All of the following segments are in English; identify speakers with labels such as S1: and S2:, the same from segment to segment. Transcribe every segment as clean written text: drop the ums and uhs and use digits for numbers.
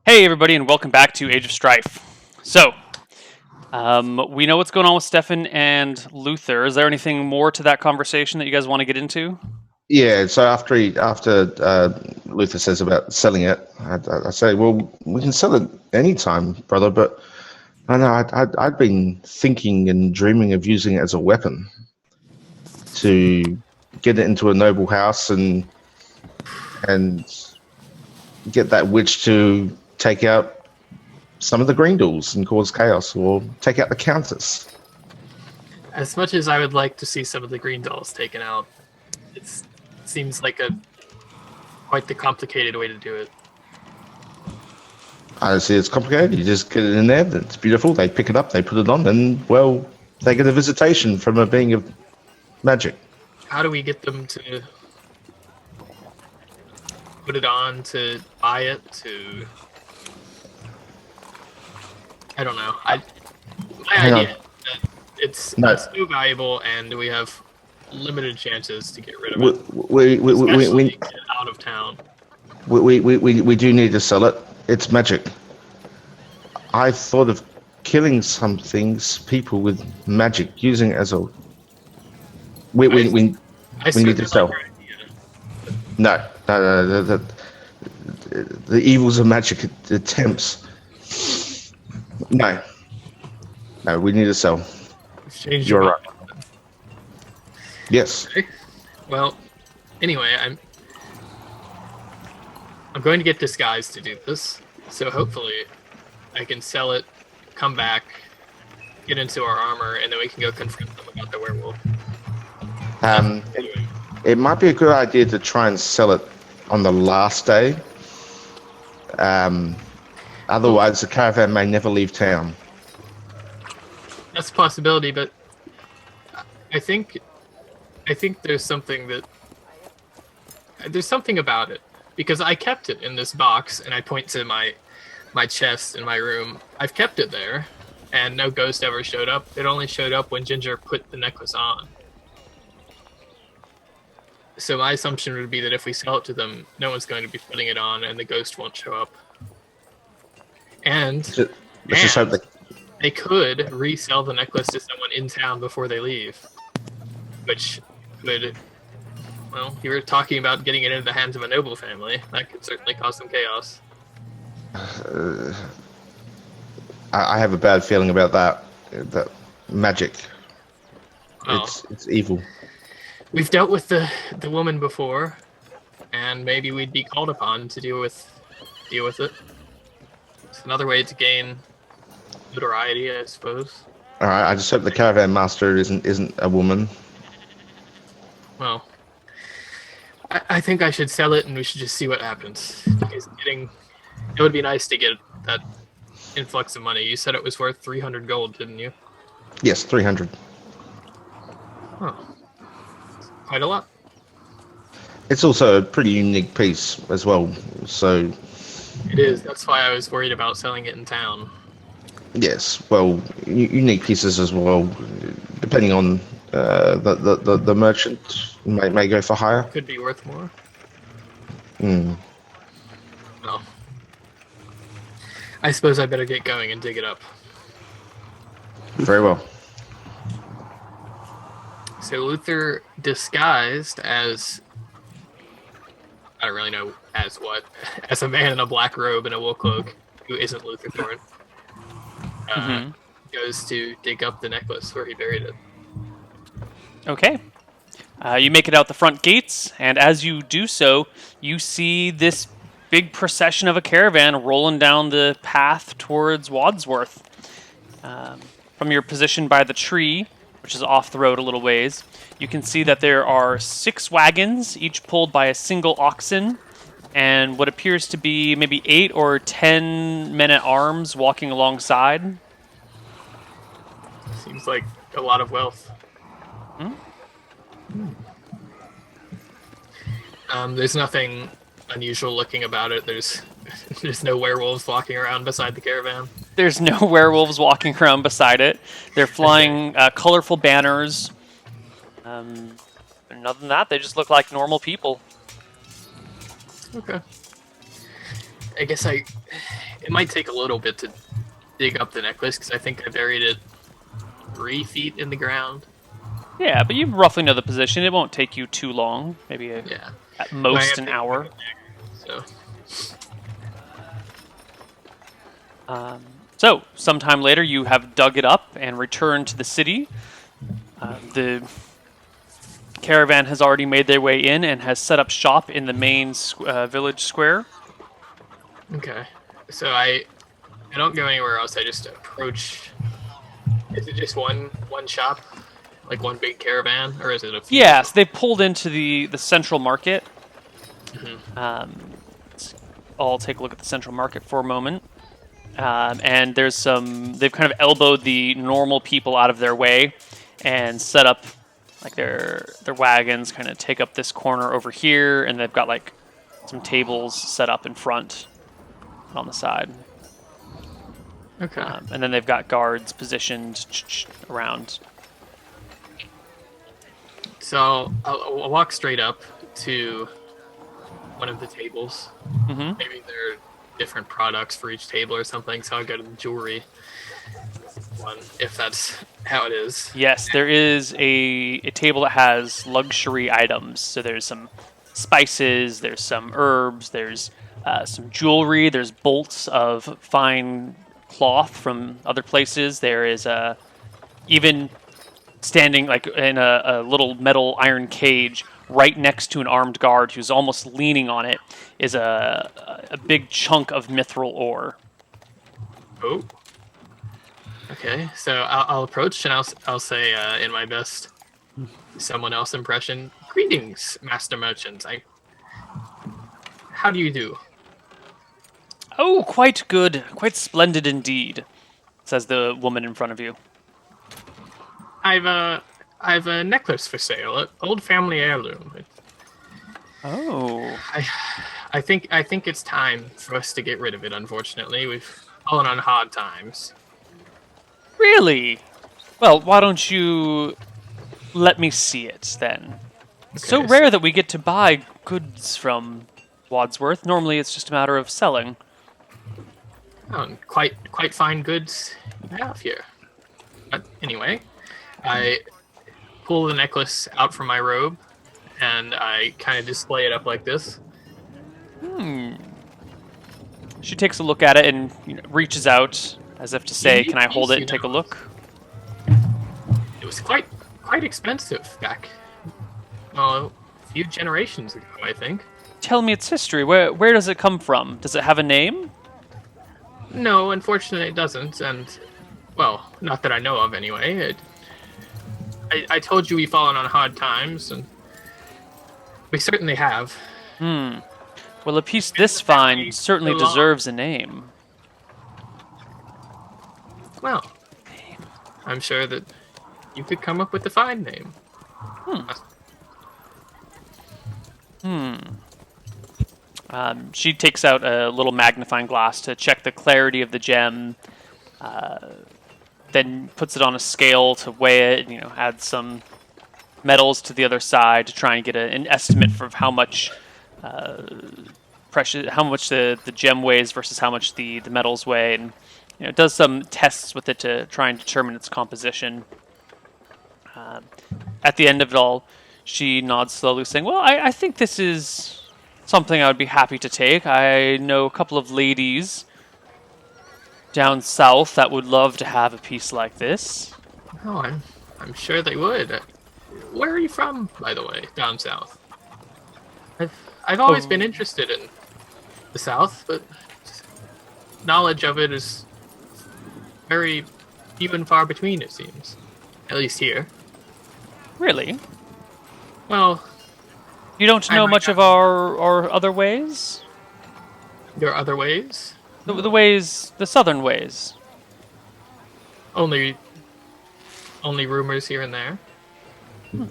S1: Hey, everybody, and welcome back to Age of Strife. So, we know what's going on with Stefan and Luther. Is there anything more to that conversation that you guys want to get into?
S2: Yeah, so after Luther says about selling it, I say, well, we can sell it anytime, brother. But I know I'd been thinking and dreaming of using it as a weapon to get it into a noble house and get that witch to take out some of the Greendals and cause chaos, or take out the Countess.
S3: As much as I would like to see some of the green dolls taken out, it seems like quite the complicated way to do it.
S2: I see it's complicated. You just get it in there. It's beautiful. They pick it up, they put it on, and well, they get a visitation from a being of magic.
S3: How do we get them to put it on, to buy it, to... I don't know. My
S2: Hang on.
S3: idea is that it's so valuable and we have limited chances to get rid of it. Especially get out of town.
S2: We do need to sell it. It's magic. I thought of killing some things, people with magic, using it as a. We need to sell. No. The evils of magic attempts. No, we need to sell. You're right. Yes.
S3: Okay. Well, anyway, I'm going to get disguised to do this, so hopefully I can sell it, come back, get into our armor, and then we can go confront them about the werewolf.
S2: It might be a good idea to try and sell it on the last day. Otherwise, the caravan may never leave town.
S3: That's a possibility, but I think there's something about it, because I kept it in this box, and I point to my chest in my room. I've kept it there, and no ghost ever showed up. It only showed up when Ginger put the necklace on. So my assumption would be that if we sell it to them, no one's going to be putting it on, and the ghost won't show up. And
S2: Let's just hope
S3: they could resell the necklace to someone in town before they leave, which would, well, you were talking about getting it into the hands of a noble family. That could certainly cause some chaos.
S2: I have a bad feeling about that. That magic.
S3: Well,
S2: it's evil.
S3: We've dealt with the woman before, and maybe we'd be called upon to deal with it. It's another way to gain notoriety, I suppose.
S2: All right. I just hope the caravan master isn't a woman.
S3: Well, I think I should sell it, and we should just see what happens. Because it would be nice to get that influx of money. You said it was worth 300 gold, didn't you?
S2: Yes, 300.
S3: Oh, quite a lot.
S2: It's also a pretty unique piece as well. So.
S3: It is. That's why I was worried about selling it in town.
S2: Yes, well, unique pieces as well, depending on the merchant may go for higher.
S3: Could be worth more. Well, I suppose I better get going and dig it up.
S2: Very well.
S3: So Luther, disguised as, I don't really know as what, as a man in a black robe and a wool cloak, who isn't Luther Thorne, goes to dig up the necklace where he buried it.
S1: Okay. You make it out the front gates, and as you do so, you see this big procession of a caravan rolling down the path towards Wadsworth. From your position by the tree, which is off the road a little ways, you can see that there are 6 wagons, each pulled by a single oxen, and what appears to be maybe 8 or 10 men-at-arms walking alongside.
S3: Seems like a lot of wealth. There's nothing unusual looking about it. There's no werewolves walking around beside the caravan.
S1: There's no werewolves walking around beside it. They're flying colorful banners. And other than that, they just look like normal people.
S3: Okay. I guess it might take a little bit to dig up the necklace because I think I buried it 3 feet in the ground.
S1: Yeah, but you roughly know the position. It won't take you too long. Maybe
S3: Yeah.
S1: at
S3: But I
S1: most
S3: am
S1: an
S3: thinking
S1: hour.
S3: of it, so
S1: So, sometime later, you have dug it up and returned to the city. The caravan has already made their way in and has set up shop in the main village square.
S3: okay. So I don't go anywhere else. I just approach. Is it just one shop, like one big caravan, or is it a few?
S1: Yes, they pulled into the central market. I'll take a look at the central market for a moment. And there's they've kind of elbowed the normal people out of their way and set up like their wagons kind of take up this corner over here, and they've got like some tables set up in front and on the side.
S3: Okay.
S1: And then they've got guards positioned around.
S3: So I'll walk straight up to one of the tables.
S1: Mm-hmm.
S3: Maybe there are different products for each table or something. So I'll go to the jewelry one, if that's how it is.
S1: Yes, there is a table that has luxury items. So there's some spices, there's some herbs, there's some jewelry, there's bolts of fine cloth from other places. There is even standing like in a little metal iron cage right next to an armed guard who's almost leaning on it is a big chunk of mithril ore.
S3: Oh. Okay, so I'll approach and I'll say in my best someone else impression, "Greetings, master merchants. How do you do?"
S1: Oh, quite good, quite splendid indeed, says the woman in front of you.
S3: I've a necklace for sale, an old family heirloom.
S1: Oh,
S3: I think it's time for us to get rid of it. Unfortunately, we've fallen on hard times.
S1: really? Well, why don't you let me see it then? It's so
S3: Okay,
S1: rare that we get to buy goods from Wadsworth. Normally, it's just a matter of selling.
S3: Quite fine goods you have here. But anyway, I pull the necklace out from my robe and I kind of display it up like this.
S1: She takes a look at it and reaches out as if to say,
S3: Easy
S1: "Can I hold it
S3: peasy,
S1: and take a
S3: no.
S1: look?"
S3: It was quite expensive back, well, a few generations ago, I think.
S1: Tell me its history. Where does it come from? Does it have a name?
S3: No, unfortunately, it doesn't. And well, not that I know of, anyway. I told you we've fallen on hard times, and we certainly have.
S1: Well, a piece this fine certainly deserves a name.
S3: Well, I'm sure that you could come up with a fine name.
S1: She takes out a little magnifying glass to check the clarity of the gem, then puts it on a scale to weigh it, and, adds some metals to the other side to try and get an estimate for how much precious, how much the gem weighs versus how much the metals weigh, and does some tests with it to try and determine its composition. At the end of it all, she nods slowly, saying, "Well, I think this is something I would be happy to take. I know a couple of ladies down south that would love to have a piece like this."
S3: Oh, I'm sure they would. Where are you from, by the way, down south? I've always been interested in the South, but knowledge of it is very few and far between, it seems. At least here.
S1: Really?
S3: Well,
S1: You don't know much of our other ways?
S3: there are other ways.
S1: The ways, the southern ways.
S3: Only rumors here and there.
S1: I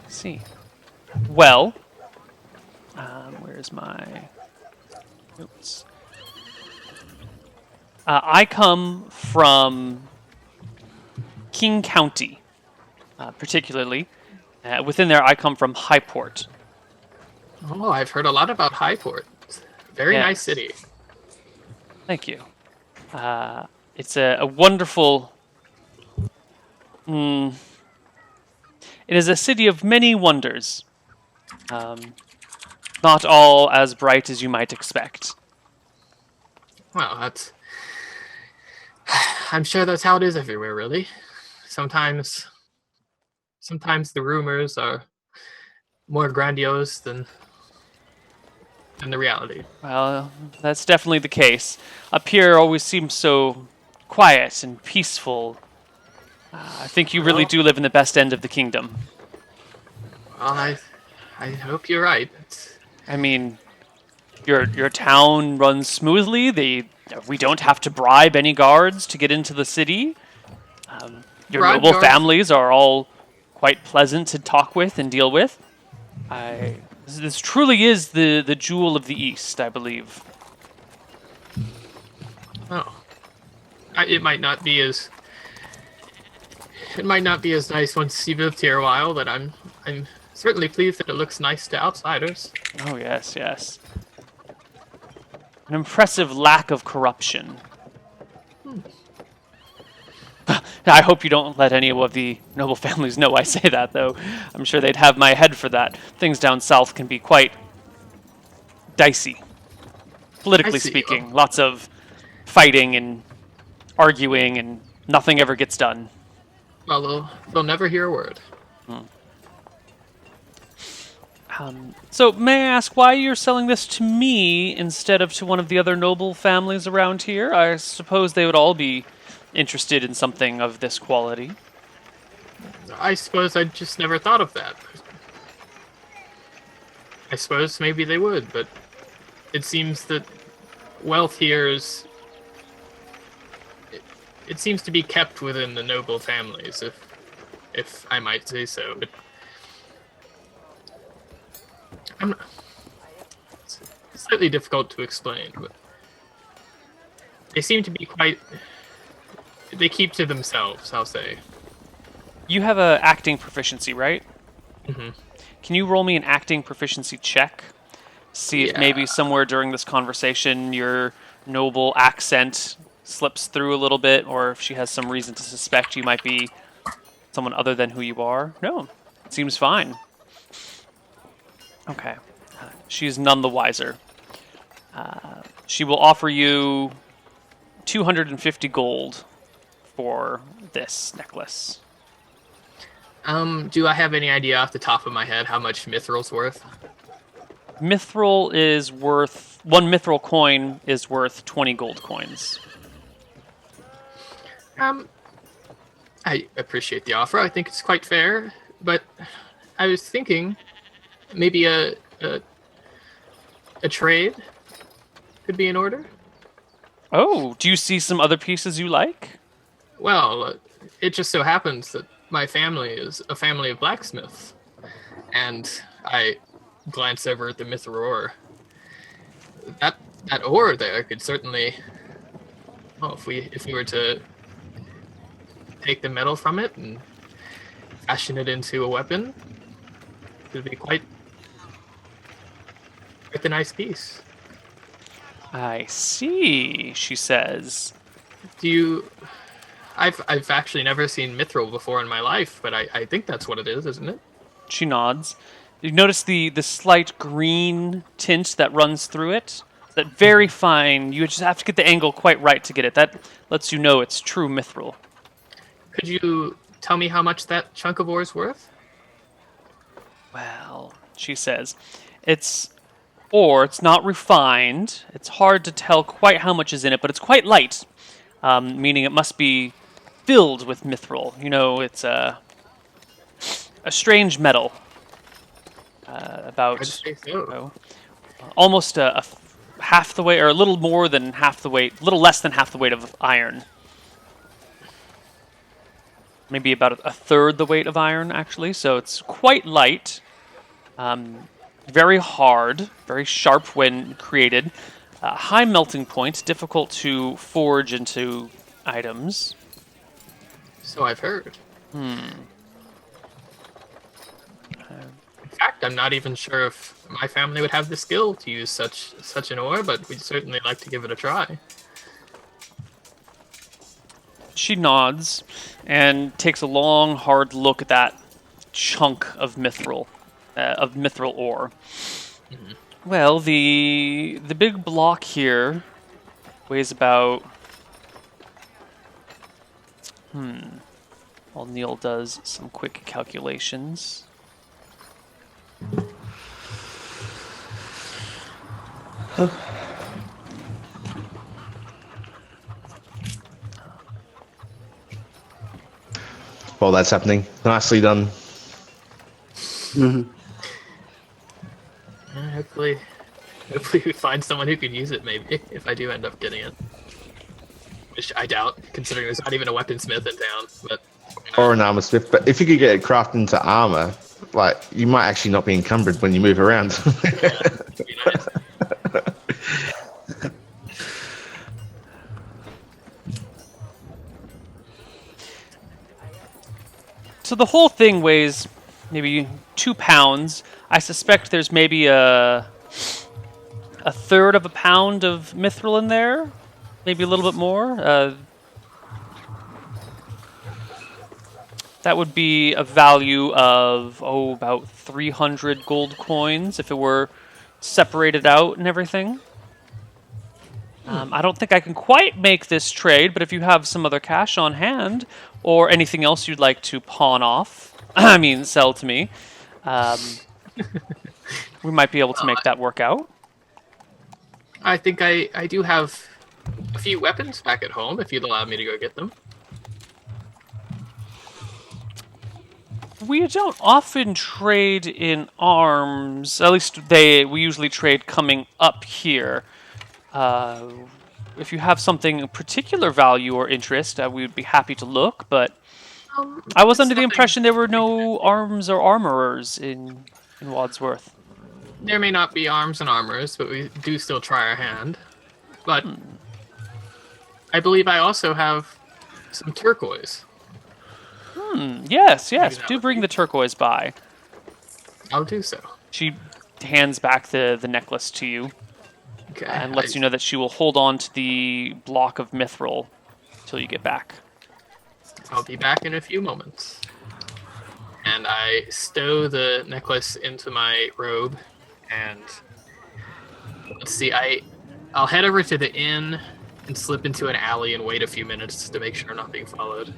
S1: see. Well, where's my notes? I come from King County, particularly. Within there, I come from Highport.
S3: Oh, I've heard a lot about Highport. Very nice
S1: Yes.
S3: city.
S1: Thank you. It's a wonderful. Mm, it is a city of many wonders. Not all as bright as you might expect.
S3: Well, that's. I'm sure that's how it is everywhere, really. Sometimes, sometimes the rumors are more grandiose than the reality.
S1: Well, that's definitely the case. Up here always seems so quiet and peaceful. I think you really
S3: Well,
S1: do live in the best end of the kingdom.
S3: I hope you're right.
S1: I mean, your town runs smoothly. We don't have to bribe any guards to get into the city. Your
S3: Bribe
S1: noble
S3: guards.
S1: families are all quite pleasant to talk with and deal with. This truly is the jewel of the East, I believe.
S3: Oh, it might not be as nice once you've lived here a while, but I'm certainly pleased that it looks nice to outsiders.
S1: Oh yes, yes. An impressive lack of corruption. I hope you don't let any of the noble families know I say that, though. I'm sure they'd have my head for that. Things down south can be quite dicey,
S3: I
S1: politically
S3: see.
S1: speaking. Lots of fighting and arguing, and nothing ever gets done.
S3: Well, they'll never hear a word.
S1: So, may I ask why you're selling this to me instead of to one of the other noble families around here? I suppose they would all be interested in something of this quality.
S3: I suppose I just never thought of that. I suppose maybe they would, but it seems that wealth here is. It seems to be kept within the noble families, if I might say so. But I'm, it's slightly difficult to explain, but they seem to be quite. They keep to themselves, I'll say.
S1: You have a acting proficiency, right?
S3: Hmm.
S1: Can you roll me an acting proficiency check? See if maybe
S3: Yeah.
S1: somewhere during this conversation your noble accent slips through a little bit, or if she has some reason to suspect you might be someone other than who you are. No, it seems fine. Okay. She's none the wiser. She will offer you 250 gold for this necklace.
S3: Do I have any idea off the top of my head how much Mithril's worth?
S1: Mithril is worth one mithril coin is worth 20 gold coins.
S3: Um, I appreciate the offer. I think it's quite fair, but I was thinking maybe a trade could be in order.
S1: Oh, do you see some other pieces you like?
S3: Well, it just so happens that my family is a family of blacksmiths, and I glance over at the mithril ore. That ore there could certainly. Well, if we were to take the metal from it and fashion it into a weapon, it would be quite a nice piece.
S1: I see, she says.
S3: Do you? I've actually never seen mithril before in my life, but I think that's what it is, isn't it?
S1: She nods. You notice the slight green tint that runs through it? That very fine, you just have to get the angle quite right to get it. That lets you know it's true mithril.
S3: Could you tell me how much that chunk of ore is worth?
S1: Well, she says, it's it's not refined. It's hard to tell quite how much is in it, but it's quite light, meaning it must be filled with mithril. You know, it's a strange metal, about
S3: I'd say so.
S1: almost half the weight, or a little more than half the weight, a little less than half the weight of iron. Maybe about a third the weight of iron, actually. So it's quite light, very hard, very sharp when created. High melting point, difficult to forge into items.
S3: So I've heard. In fact, I'm not even sure if my family would have the skill to use such an ore, but we'd certainly like to give it a try.
S1: She nods and takes a long, hard look at that chunk of mithril ore. Well, the big block here weighs about. While Neil does some quick calculations.
S2: While that's happening, nicely done.
S3: Hopefully we find someone who can use it. Maybe if I do end up getting it, which I doubt, considering there's not even a weaponsmith in town. But
S2: Or an armor smith. But if you could get it crafted into armor, like you might actually not be encumbered when you move around.
S3: yeah, it'd be nice.
S1: So the whole thing weighs maybe 2 pounds. I suspect there's maybe a third of a pound of mithril in there, maybe a little bit more. That would be a value of about 300 gold coins if it were separated out and everything. I don't think I can quite make this trade, but if you have some other cash on hand or anything else you'd like to pawn off, I mean, sell to me, we might be able to make that work out.
S3: I think I do have a few weapons back at home. If you'd allow me to go get them.
S1: We don't often trade in arms. At least we usually trade coming up here. If you have something of particular value or interest, we would be happy to look, but I was under the impression there were no arms or armorers in Wadsworth.
S3: There may not be arms and armors, but we do still try our hand. But I believe I also have some turquoise.
S1: Yes, do bring the turquoise by.
S3: I'll do so.
S1: She hands back the necklace to you.
S3: Okay.
S1: And lets you know that she will hold on to the block of mithril until you get back.
S3: I'll be back in a few moments. And I stow the necklace into my robe, and let's see, I'll head over to the inn and slip into an alley and wait a few minutes to make sure I'm not being followed.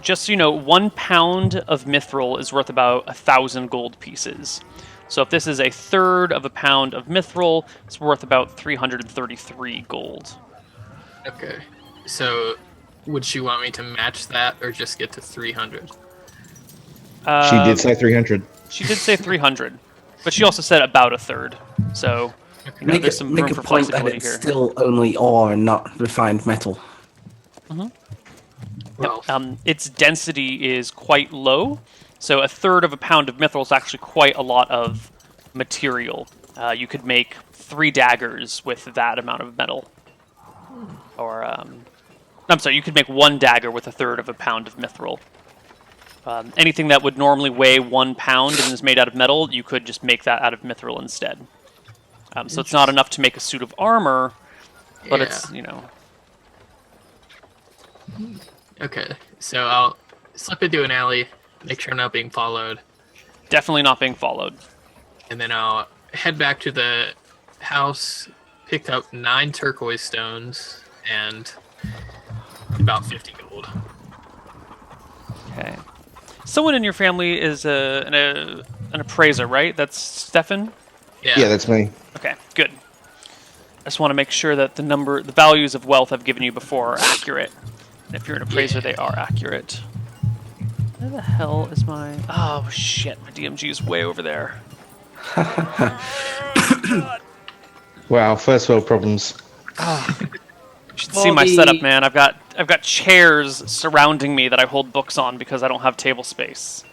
S1: Just so you know, 1 pound of mithril is worth about 1,000 gold pieces. So if this is a third of a pound of mithril, it's worth about 333 gold.
S3: Okay. So would she want me to match that or just get to 300?
S2: She did say 300.
S1: She did say 300, but she also said about a third. So there's some room for
S4: point that
S1: flexibility
S4: it's
S1: here.
S4: still only ore and not refined metal.
S3: Well,
S1: Its density is quite low, so a third of a pound of mithril is actually quite a lot of material. You could make 3 daggers with that amount of metal. Or, I'm sorry, you could make 1 dagger with a third of a pound of mithril. Anything that would normally weigh 1 pound and is made out of metal, you could just make that out of mithril instead. So it's not enough to make a suit of armor, but it's,
S3: Okay, so I'll slip into an alley, make sure I'm not being followed,
S1: definitely not being followed.
S3: and then I'll head back to the house, pick up 9 turquoise stones, and about 50 gold.
S1: Okay. Someone in your family is an appraiser, right? That's Stefan?
S2: Yeah, that's me.
S1: Okay, good. I just want to make sure that the values of wealth I've given you before are accurate. And if you're an appraiser, they are accurate. Where the hell is my... Oh, shit. My DMG is way over there.
S2: Wow, first world problems.
S1: You should see my setup, man. I've got chairs surrounding me that I hold books on because I don't have table space.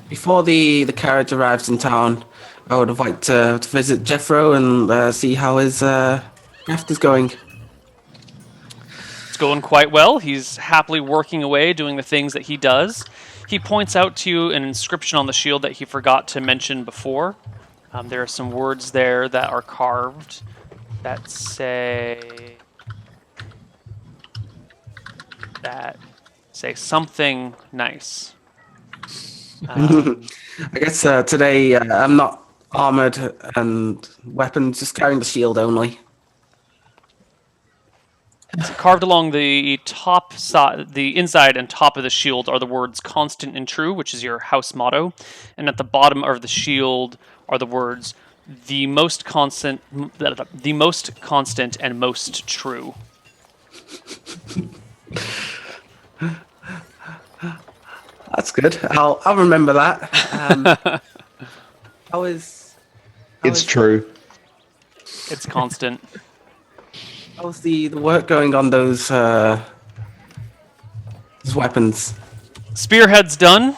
S4: Before the carriage arrives in town, I would like to visit Jeffro and see how his craft is going.
S1: It's going quite well. He's happily working away, doing the things that he does. He points out to you an inscription on the shield that he forgot to mention before. There are some words there that are carved that say... that say something nice.
S4: I guess today I'm not armored and weapons, just carrying the shield only.
S1: So carved along the top side, the inside and top of the shield are the words "constant and true," which is your house motto, and at the bottom of the shield are the words "the most constant, the most constant and most true."
S4: That's good. I'll remember that. How is
S2: It's true.
S1: It's constant.
S4: how's the work going on those weapons?
S1: Spearhead's done.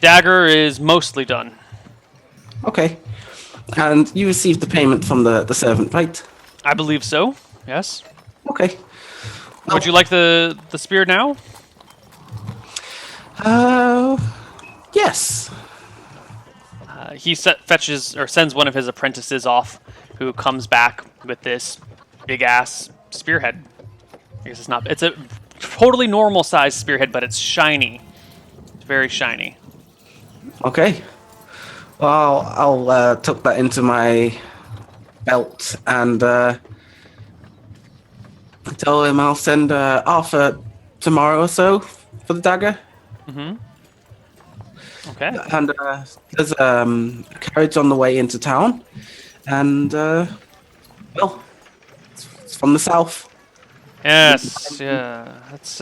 S1: Dagger is mostly done.
S4: Okay. And you received the payment from the servant, right?
S1: I believe so. Yes.
S4: Okay.
S1: Would you like the spear now?
S4: Yes.
S1: He fetches or sends one of his apprentices off, who comes back with this big ass spearhead. I guess it's not. It's a totally normal size spearhead, but it's shiny. It's very shiny.
S4: Okay. Well, I'll tuck that into my belt and tell him I'll send Arthur tomorrow or so for the dagger.
S1: Okay.
S4: And there's a carriage on the way into town, and well, it's from the south.
S1: Yes. Yeah. That's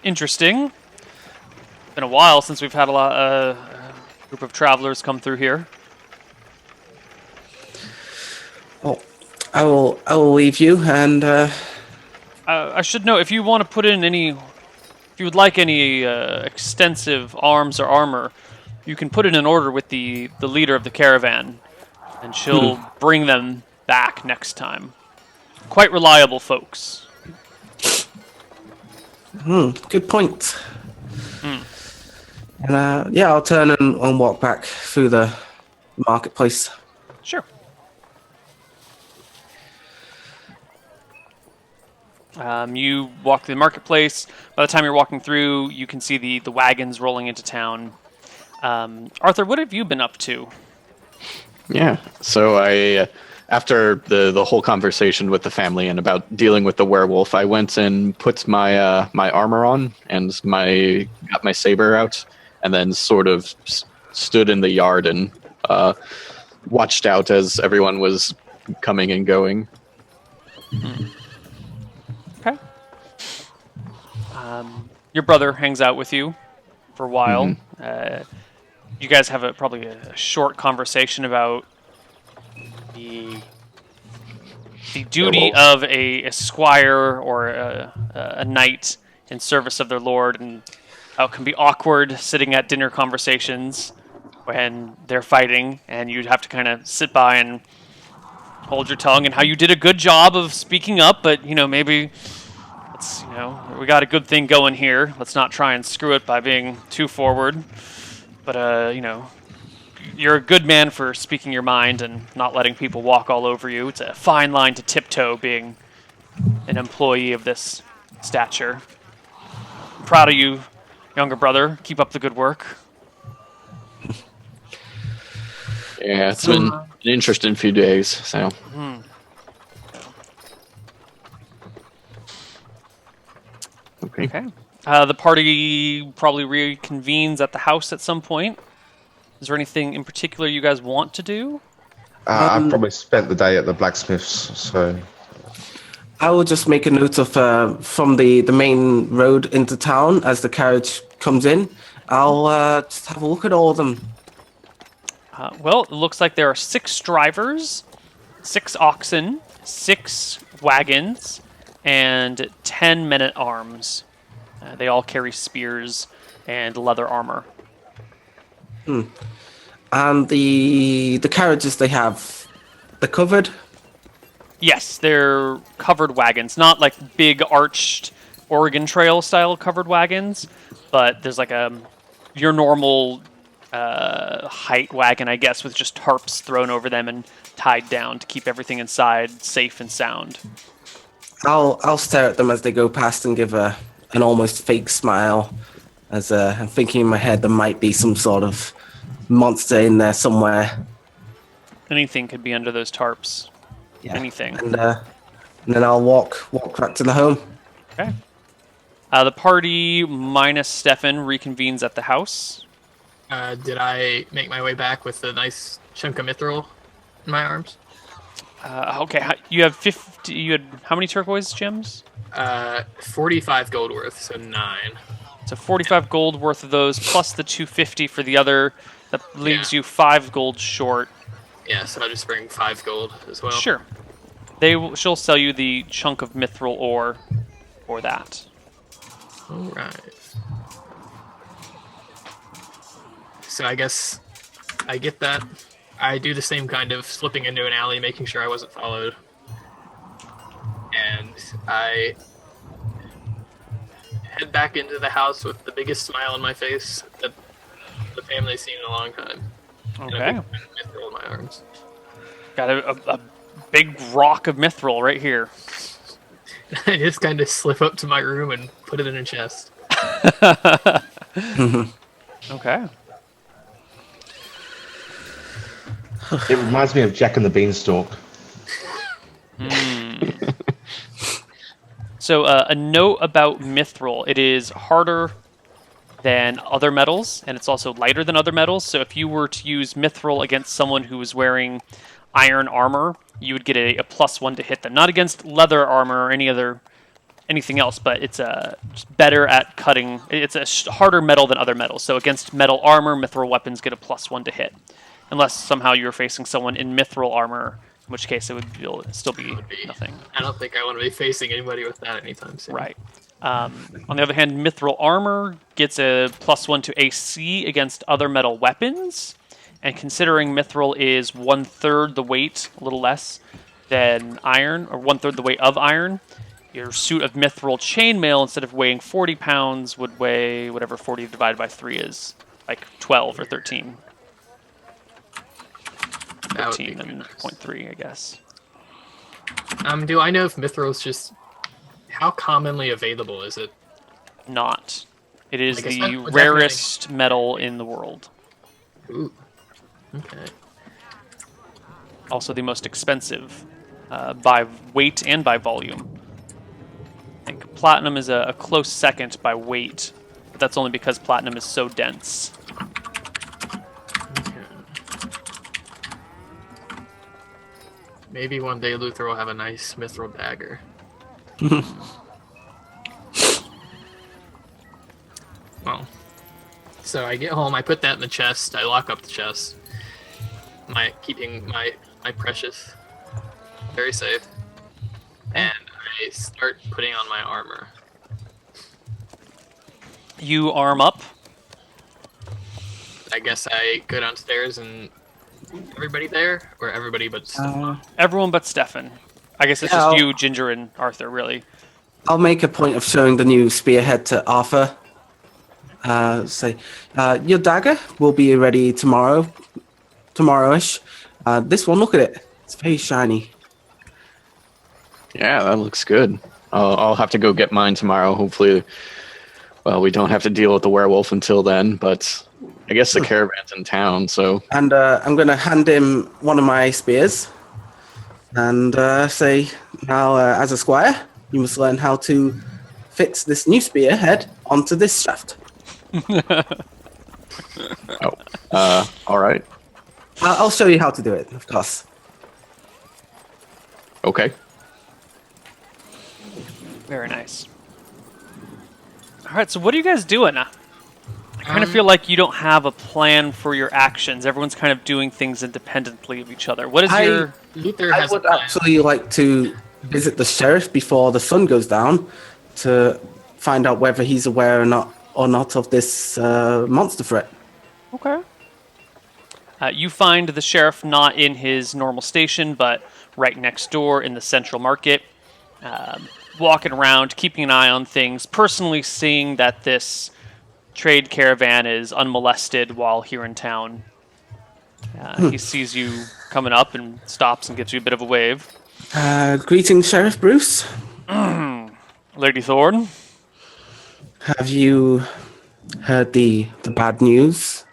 S1: interesting. Been a while since we've had a group of travelers come through here.
S4: Well, I will leave you, and
S1: I should know if you want to put in any, if you would like any extensive arms or armor, you can put it in order with the leader of the caravan, and she'll bring them back next time. Quite reliable folks.
S4: good point. And yeah, I'll turn and walk back through the marketplace.
S1: Sure. You walk through the marketplace. By the time you're walking through, you can see the wagons rolling into town. Arthur, what have you been up to?
S5: Yeah. So I, after the whole conversation with the family and about dealing with the werewolf, I went and put my my armor on and got my saber out, and then sort of stood in the yard and watched out as everyone was coming and going.
S1: Okay. Your brother hangs out with you for a while. You guys have probably a short conversation about the duty of a squire or a knight in service of their lord, and how it can be awkward sitting at dinner conversations when they're fighting, and you'd have to kind of sit by and hold your tongue, and how you did a good job of speaking up, but maybe let's we got a good thing going here. Let's not try and screw it by being too forward. But you're a good man for speaking your mind and not letting people walk all over you. It's a fine line to tiptoe being an employee of this stature. I'm proud of you, younger brother. Keep up the good work.
S5: Yeah, it's been an interesting few days. So.
S1: Okay. The party probably reconvenes at the house at some point. Is there anything in particular you guys want to do?
S2: I've probably spent the day at the blacksmith's, so
S4: I will just make a note of from the main road into town as the carriage comes in. I'll just have a look at all of them.
S1: Well, it looks like there are 6 drivers, 6 oxen, 6 wagons, and 10 men-at-arms. They all carry spears and leather armor.
S4: And the carriages they have, they're covered?
S1: Yes, they're covered wagons. Not like big arched Oregon Trail style covered wagons, but there's like your normal height wagon, I guess, with just tarps thrown over them and tied down to keep everything inside safe and sound.
S4: I'll stare at them as they go past and give an almost fake smile, as I'm thinking in my head there might be some sort of monster in there somewhere.
S1: Anything could be under those tarps.
S4: Yeah.
S1: Anything.
S4: And then I'll walk back to the home.
S1: Okay. The party minus Stefan reconvenes at the house.
S3: Did I make my way back with a nice chunk of mithril in my arms?
S1: Okay, you have 50. You had how many turquoise gems?
S3: 45 gold worth, so 9.
S1: So 45 gold worth of those, plus the 250 for the other. That leaves
S3: Yeah.
S1: you 5 gold short.
S3: Yeah, so I'll just bring 5 gold as well.
S1: Sure. She'll sell you the chunk of mithril ore for that.
S3: Alright. So I guess I get that. I do the same kind of slipping into an alley, making sure I wasn't followed. And I head back into the house with the biggest smile on my face that the family's seen in a long time. And a
S1: Okay.
S3: big mithril in my arms.
S1: Got a big rock of mithril right here.
S3: I just kind of slip up to my room and put it in a chest.
S1: Okay.
S2: It reminds me of Jack and the Beanstalk.
S1: So a note about mithril. It is harder than other metals, and it's also lighter than other metals. So if you were to use mithril against someone who was wearing iron armor, you would get a +1 to hit them. Not against leather armor or anything else, but it's just better at cutting. It's a harder metal than other metals. So against metal armor, mithril weapons get a +1 to hit. Unless somehow you're facing someone in mithril armor, in which case it would still be nothing.
S3: I don't think I want to be facing anybody with that anytime soon.
S1: Right. On the other hand, mithril armor gets a +1 to AC against other metal weapons. And considering mithril is 1/3 the weight, a little less, than iron, or 1/3 the weight of iron, your suit of mithril chainmail, instead of weighing 40 pounds, would weigh whatever 40 divided by 3 is, like 12 or 13.
S3: That would be
S1: 13 and
S3: nice.
S1: 0.3, I guess.
S3: Do I know if mithril's just how commonly available is it?
S1: Not. It is
S3: Like I
S1: the
S3: said, we're
S1: rarest metal in the world.
S3: Ooh. Okay.
S1: Also the most expensive by weight and by volume. I think platinum is a close second by weight, but that's only because platinum is so dense.
S3: Maybe one day Luther will have a nice mithril dagger. Well, so I get home, I put that in the chest, I lock up the chest. Keeping my precious very safe. And I start putting on my armor.
S1: You arm up.
S3: I guess I go downstairs and everybody there? Or everybody but
S1: Everyone but Stefan. I guess it's
S4: Yeah,
S1: just
S4: I'll-
S1: you, Ginger, and Arthur, really.
S4: I'll make a point of showing the new spearhead to Arthur. Say, your dagger will be ready tomorrow-ish. This one, look at it. It's very shiny.
S5: Yeah, that looks good. I'll have to go get mine tomorrow. Hopefully, well, we don't have to deal with the werewolf until then, but I guess the caravan's in town, so...
S4: And I'm going to hand him one of my spears and say, now, as a squire, you must learn how to fit this new spearhead onto this shaft.
S5: all right.
S4: I'll show you how to do it, of course.
S5: Okay.
S1: Very nice. All right, so what are you guys doing? I kind of feel like you don't have a plan for your actions. Everyone's kind of doing things independently of each other. What is your...
S3: Luther
S4: I
S3: has a
S4: would
S3: plan.
S4: actually like to visit the sheriff before the sun goes down to find out whether he's aware or not of this monster threat.
S1: Okay. You find the sheriff not in his normal station, but right next door in the central market, walking around, keeping an eye on things, personally seeing that this trade caravan is unmolested while here in town. He sees you coming up and stops and gives you a bit of a wave.
S4: Greetings, Sheriff Bruce.
S1: Lady Thorn?
S4: Have you heard the bad news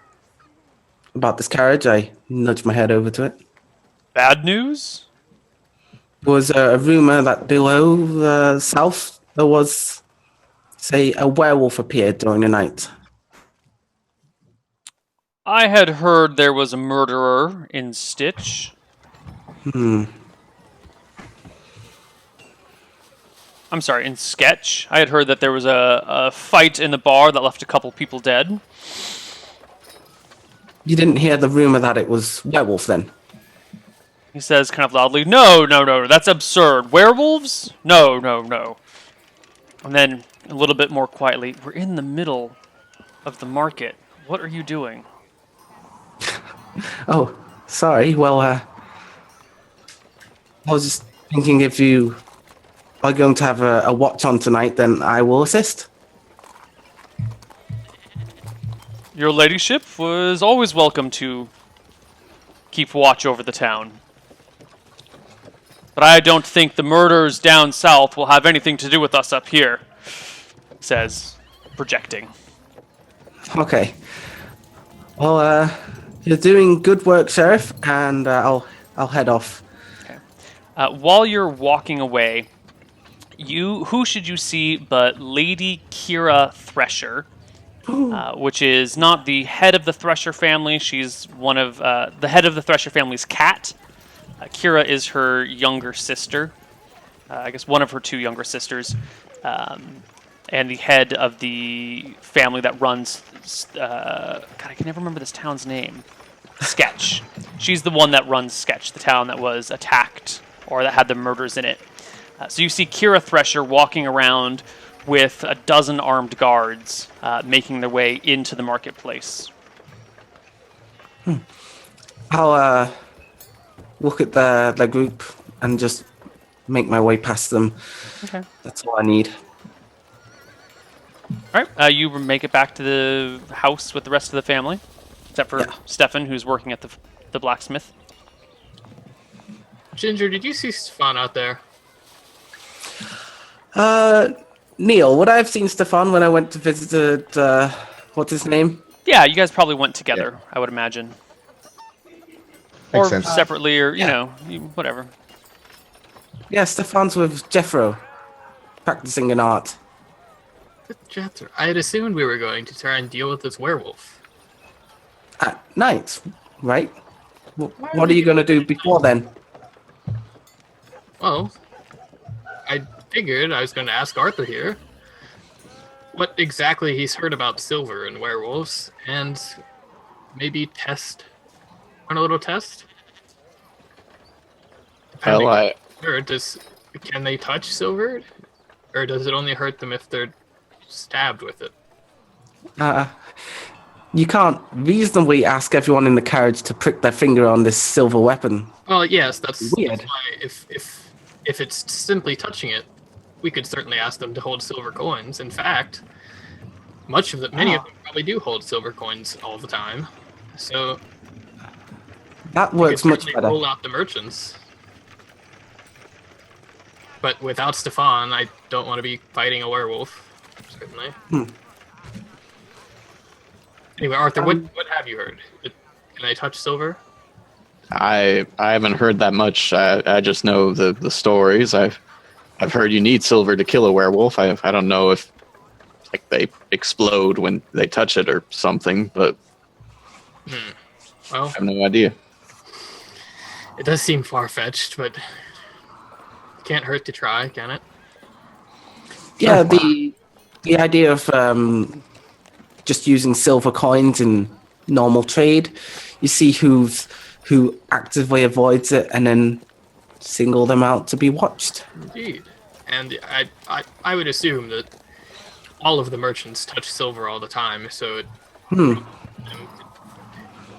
S4: about this carriage? I nudged my head over to it.
S1: Bad news?
S4: There was a rumor that below south there was, say, a werewolf appeared during the night.
S1: I had heard there was a murderer in Stitch. I'm sorry, in Sketch. I had heard that there was a fight in the bar that left a couple people dead.
S4: You didn't hear the rumor that it was werewolf then?
S1: He says kind of loudly, no, no, no, that's absurd. Werewolves? No, no, no. And then a little bit more quietly, we're in the middle of the market. What are you doing?
S4: Oh, sorry. Well, I was just thinking if you are going to have a watch on tonight, then I will assist.
S1: Your ladyship was always welcome to keep watch over the town. But I don't think the murders down south will have anything to do with us up here, says, projecting.
S4: Okay. Well, you're doing good work, Sheriff, and I'll head off.
S1: Okay. While you're walking away, who should you see but Lady Kira Thresher, which is not the head of the Thresher family. She's one of the head of the Thresher family's cat. Kira is her younger sister. I guess one of her two younger sisters. And the head of the family that runs... God, I can never remember this town's name. Sketch. She's the one that runs Sketch, the town that was attacked or that had the murders in it. So you see Kira Thresher walking around with a dozen armed guards making their way into the marketplace.
S4: I'll look at the group and just make my way past them.
S1: Okay.
S4: That's all I need.
S1: All right. You make it back to the house with the rest of the family, except for Stefan, who's working at the blacksmith.
S3: Ginger, did you see Stefan out there?
S4: Neil, would I have seen Stefan when I went to visit, what's his name?
S1: Yeah, you guys probably went together, I would imagine.
S2: Makes
S1: Or
S2: sense.
S1: separately, or, whatever.
S4: Yeah, Stefan's with Jeffro, practicing an art.
S3: Jethro. I had assumed we were going to try and deal with this werewolf.
S4: At night, right? What are you going to do before then?
S3: Well, I figured I was going to ask Arthur here what exactly he's heard about silver and werewolves, and maybe run a little test.
S5: Well, I
S3: Can they touch silver, or does it only hurt them if they're stabbed with it?
S4: You can't reasonably ask everyone in the carriage to prick their finger on this silver weapon.
S3: Well, yes, that's
S4: Weird.
S3: why if it's simply touching it, we could certainly ask them to hold silver coins. In fact, many of them probably do hold silver coins all the time. So
S4: That
S3: we
S4: works
S3: could
S4: much
S3: certainly
S4: better.
S3: rule out the merchants. But without Stefan, I don't want to be fighting a werewolf. Certainly. Anyway, Arthur, what have you heard? Can I touch silver?
S5: I haven't heard that much. I just know the stories. I've heard you need silver to kill a werewolf. I don't know if they explode when they touch it or something, but
S3: Well,
S5: I have no idea.
S3: it does seem far-fetched, but it can't hurt to try, can it?
S4: Yeah, the idea of just using silver coins in normal trade, you see who actively avoids it and then single them out to be watched.
S3: Indeed. And I would assume that all of the merchants touch silver all the time, so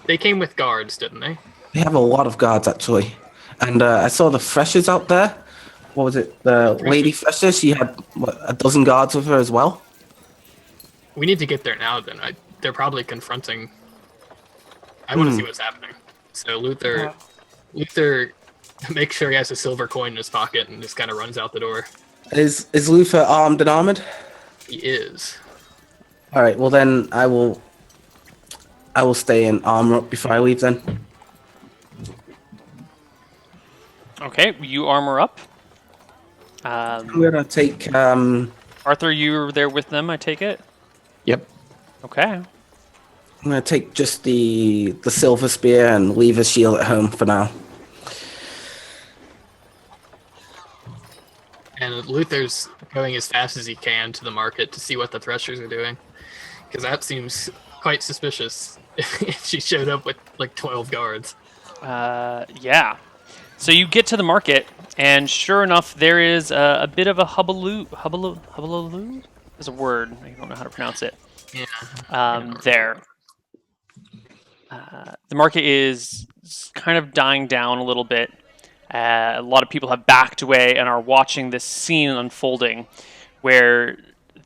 S3: they came with guards, didn't they?
S4: They have a lot of guards, actually. And I saw the Freshers out there. What was it? The Lady Fresher? She had, a dozen guards with her as well?
S3: We need to get there now, then. They're probably confronting... I want to see what's happening. So Luther makes sure he has a silver coin in his pocket and just kind of runs out the door.
S4: Is Luther armed and armored?
S3: He is.
S4: All right. Well, then I will stay in armor up before I leave. Then.
S1: Okay, you armor up.
S4: I'm gonna take.
S1: Arthur, you're there with them, I take it?
S5: Yep.
S1: Okay.
S4: I'm gonna take just the silver spear and leave a shield at home for now.
S3: And Luther's going as fast as he can to the market to see what the Threshers are doing. Because that seems quite suspicious if she showed up with like 12 guards.
S1: Yeah. So you get to the market, and sure enough, there is a bit of a hubbaloo? There's a word. I don't know how to pronounce it.
S3: Yeah.
S1: There. The market is kind of dying down a little bit. A lot of people have backed away and are watching this scene unfolding, where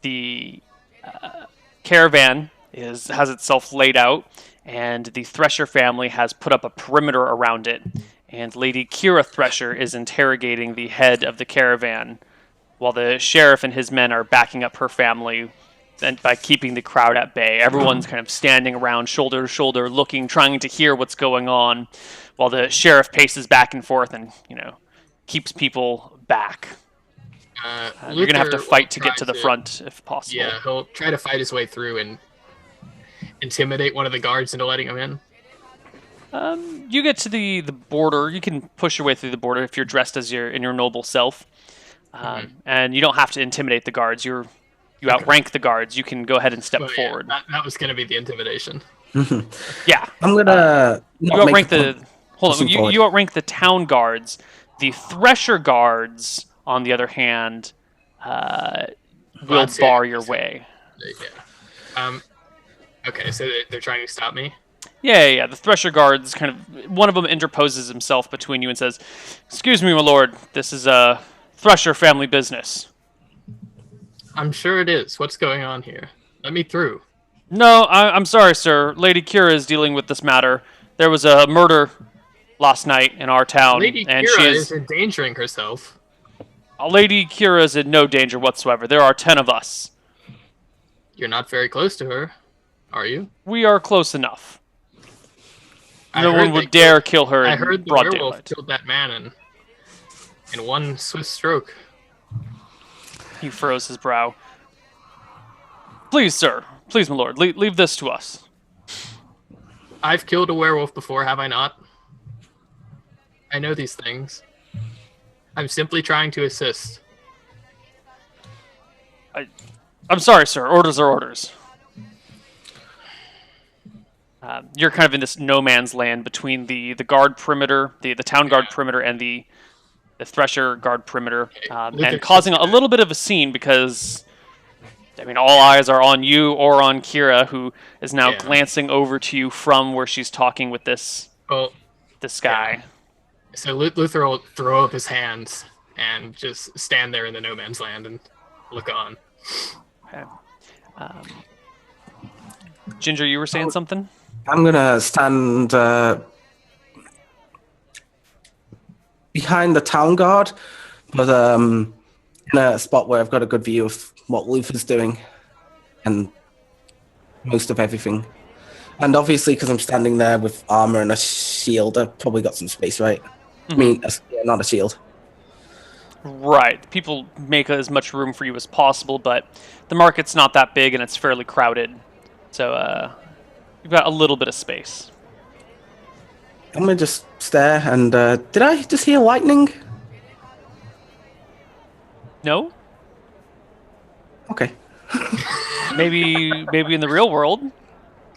S1: the caravan has itself laid out, and the Thresher family has put up a perimeter around it. And Lady Kira Thresher is interrogating the head of the caravan, while the sheriff and his men are backing up her family and by keeping the crowd at bay. Everyone's kind of standing around shoulder to shoulder, looking, trying to hear what's going on, while the sheriff paces back and forth and, keeps people back. You're going to have to fight to get to the front if possible.
S3: Yeah, he'll try to fight his way through and intimidate one of the guards into letting him in.
S1: You get to the border. You can push your way through the border if you're dressed as in your noble self. And you don't have to intimidate the guards. You outrank the guards. You can go ahead and step forward.
S3: That was going to be the intimidation.
S1: Yeah.
S4: I'm gonna.
S1: You outrank you outrank the town guards. The Thresher guards, on the other hand, will bar your way.
S3: Yeah. Okay, so they're trying to stop me?
S1: Yeah. The Thresher guards one of them interposes himself between you and says, "Excuse me, my lord. This is a Thresher family business."
S3: I'm sure it is. What's going on here? Let me through.
S1: No, I'm sorry, sir. Lady Kira is dealing with this matter. There was a murder last night in our town,
S3: Lady
S1: and
S3: Kira
S1: she
S3: is endangering herself.
S1: Lady Kira is in no danger whatsoever. There are 10 of us.
S3: You're not very close to her, are you?
S1: We are close enough. No one would dare kill her in
S3: I heard the
S1: broad
S3: werewolf
S1: daylight.
S3: killed that man in one swift stroke.
S1: He furrows his brow. Please, sir. Please, my lord. Leave this to us.
S3: I've killed a werewolf before, have I not? I know these things. I'm simply trying to assist.
S1: I'm sorry, sir. Orders are orders. You're kind of in this no man's land between the guard perimeter, the town guard perimeter, and the Thresher guard perimeter, and causing a little bit of a scene because, all eyes are on you or on Kira, who is now glancing over to you from where she's talking with this guy.
S3: Yeah. So Luther will throw up his hands and just stand there in the no man's land and look on.
S1: Okay. Ginger, you were saying something?
S4: I'm gonna stand behind the town guard, but in a spot where I've got a good view of what Luther's doing and most of everything. And obviously, because I'm standing there with armor and a shield, I've probably got some space, right?
S1: Mm-hmm.
S4: I mean, not a shield.
S1: Right. People make as much room for you as possible, but the market's not that big and it's fairly crowded. So you've got a little bit of space.
S4: I'm gonna just stare and did I just hear lightning?
S1: No?
S4: Okay.
S1: Maybe in the real world.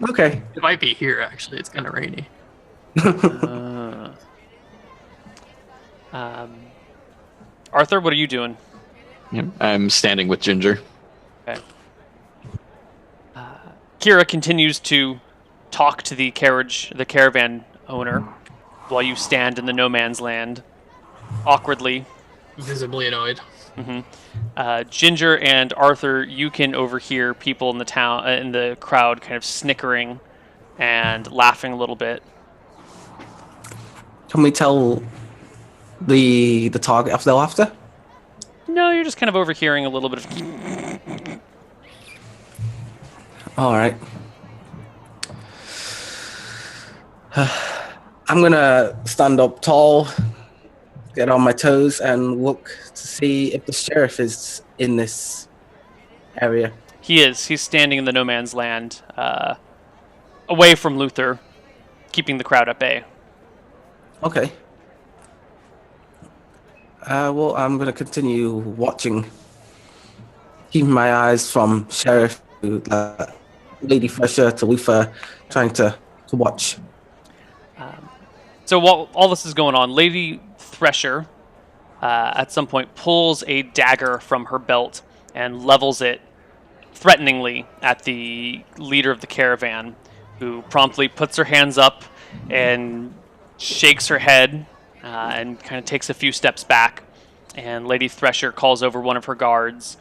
S4: Okay.
S3: It might be here, actually. It's kind of rainy.
S1: Arthur, what are you doing?
S5: Yep. I'm standing with Ginger.
S1: Okay. Kira continues to talk to the caravan owner, while you stand in the no man's land, awkwardly.
S3: Visibly annoyed.
S1: Mm-hmm. Ginger and Arthur, you can overhear people in the crowd, kind of snickering and laughing a little bit.
S4: Can we tell the target of their laughter?
S1: No, you're just kind of overhearing a little bit of.
S4: All right. I'm gonna stand up tall, get on my toes, and look to see if the sheriff is in this area.
S1: He is. He's standing in the no man's land, away from Luther, keeping the crowd at bay.
S4: Okay. Well, I'm gonna continue watching, keeping my eyes from sheriff to Lady Fresher to Luther, trying to watch.
S1: So while all this is going on, Lady Thresher, at some point, pulls a dagger from her belt and levels it threateningly at the leader of the caravan, who promptly puts her hands up and shakes her head and kind of takes a few steps back. And Lady Thresher calls over one of her guards,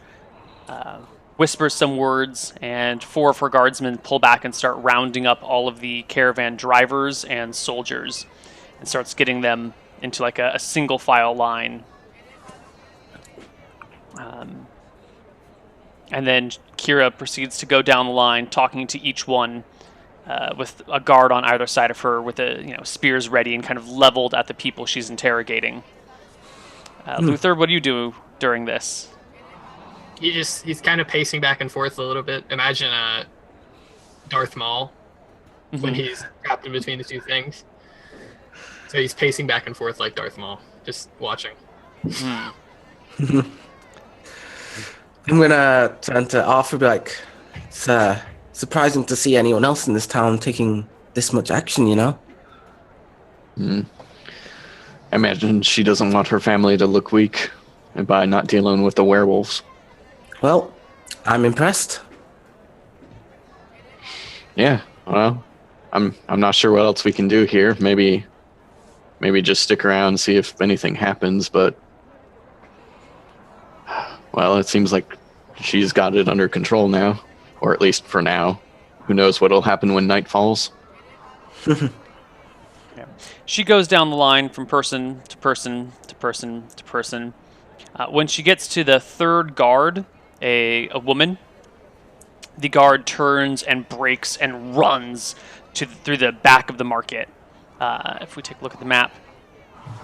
S1: whispers some words, and 4 of her guardsmen pull back and start rounding up all of the caravan drivers and soldiers, and starts getting them into like a single file line. And then Kira proceeds to go down the line, talking to each one, with a guard on either side of her, with spears ready and kind of leveled at the people she's interrogating. Luther, what do you do during this?
S3: He's kind of pacing back and forth a little bit. Imagine Darth Maul when he's trapped in between the two things. So he's pacing back and forth like Darth Maul, just watching.
S4: I'm gonna turn to Arthur and be like, it's surprising to see anyone else in this town taking this much action, you know?
S5: I imagine she doesn't want her family to look weak and by not dealing with the werewolves.
S4: Well, I'm impressed.
S5: Yeah, well, I'm not sure what else we can do here. Maybe just stick around and see if anything happens, but well, it seems like she's got it under control now, or at least for now. Who knows what'll happen when night falls?
S1: Yeah. She goes down the line from person to person to person to person. When she gets to the third guard, a woman, the guard turns and breaks and runs through the back of the market. If we take a look at the map,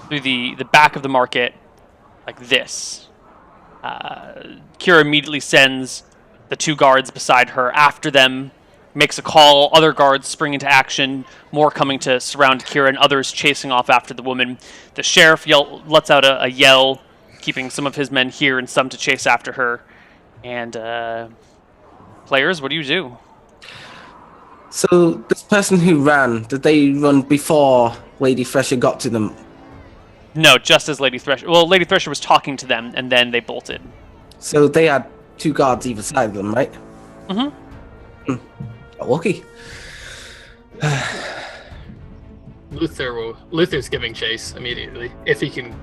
S1: through the back of the market, like this. Kira immediately sends the 2 guards beside her after them, makes a call, other guards spring into action, more coming to surround Kira and others chasing off after the woman. The sheriff lets out a yell, keeping some of his men here and some to chase after her. And players, what do you do?
S4: So this person who ran, did they run before Lady Thresher got to them?
S1: No, just as Lady Thresher. Well, Lady Thresher was talking to them, and then they bolted.
S4: So they had 2 guards either side of them, right?
S1: Mm-hmm.
S4: Lucky.
S3: Luther's giving chase immediately if he can.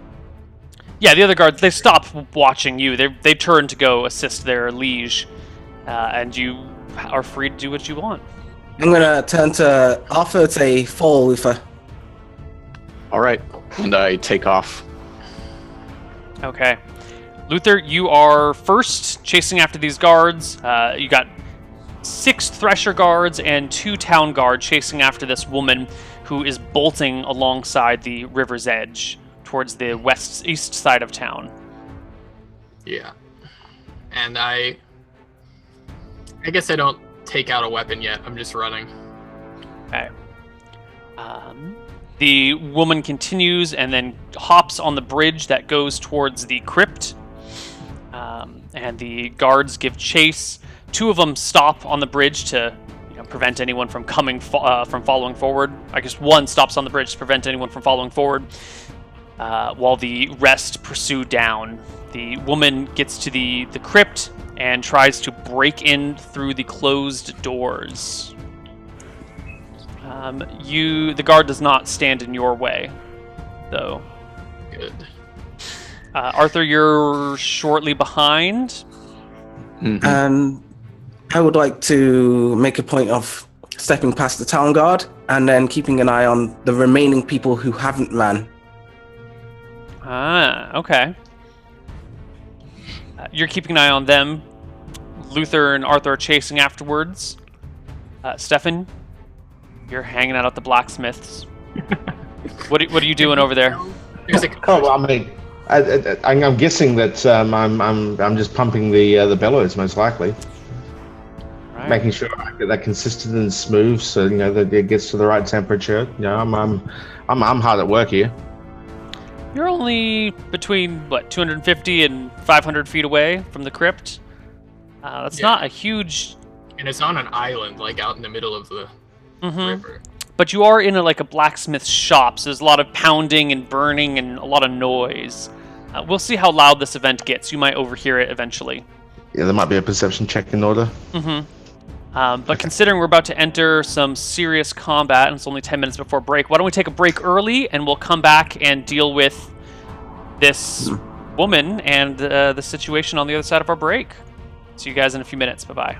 S1: Yeah, the other guards, they stop watching you. They turn to go assist their liege, and you are free to do what you want.
S4: I'm gonna turn to Arthur to say, follow Luther.
S5: All right, and I take off.
S1: Okay. Luther, you are first chasing after these guards. You got 6 Thresher guards and 2 town guards chasing after this woman who is bolting alongside the river's edge towards the east side of town.
S3: Yeah. And I guess I don't take out a weapon yet. I'm just running.
S1: Okay. The woman continues and then hops on the bridge that goes towards the crypt. And the guards give chase. 2 of them stop on the bridge to prevent anyone from from following forward. I guess 1 stops on the bridge to prevent anyone from following forward, while the rest pursue down. The woman gets to the crypt and tries to break in through the closed doors. The guard does not stand in your way, though.
S3: Good.
S1: Arthur, you're shortly behind.
S5: Mm-hmm.
S4: And I would like to make a point of stepping past the town guard and then keeping an eye on the remaining people who haven't ran.
S1: Ah, okay. You're keeping an eye on them. Luther and Arthur are chasing afterwards. Stefan, you're hanging out at the blacksmith's. What are you doing over there?
S3: There's a
S2: Oh, well, I mean, I'm guessing that I'm just pumping the bellows most likely,
S1: Right.
S2: making sure I get that consistent and smooth, so that it gets to the right temperature. I'm hard at work here.
S1: You're only between 250 and 500 feet away from the crypt. That's
S3: Yeah.
S1: not a huge.
S3: and it's on an island, like out in the middle of the river.
S1: But you are in a blacksmith shop, so there's a lot of pounding and burning and a lot of noise. We'll see how loud this event gets. You might overhear it eventually.
S2: Yeah, there might be a perception check in order.
S1: But considering we're about to enter some serious combat, and it's only 10 minutes before break, why don't we take a break early, and we'll come back and deal with this woman and the situation on the other side of our break. See you guys in a few minutes. Bye-bye.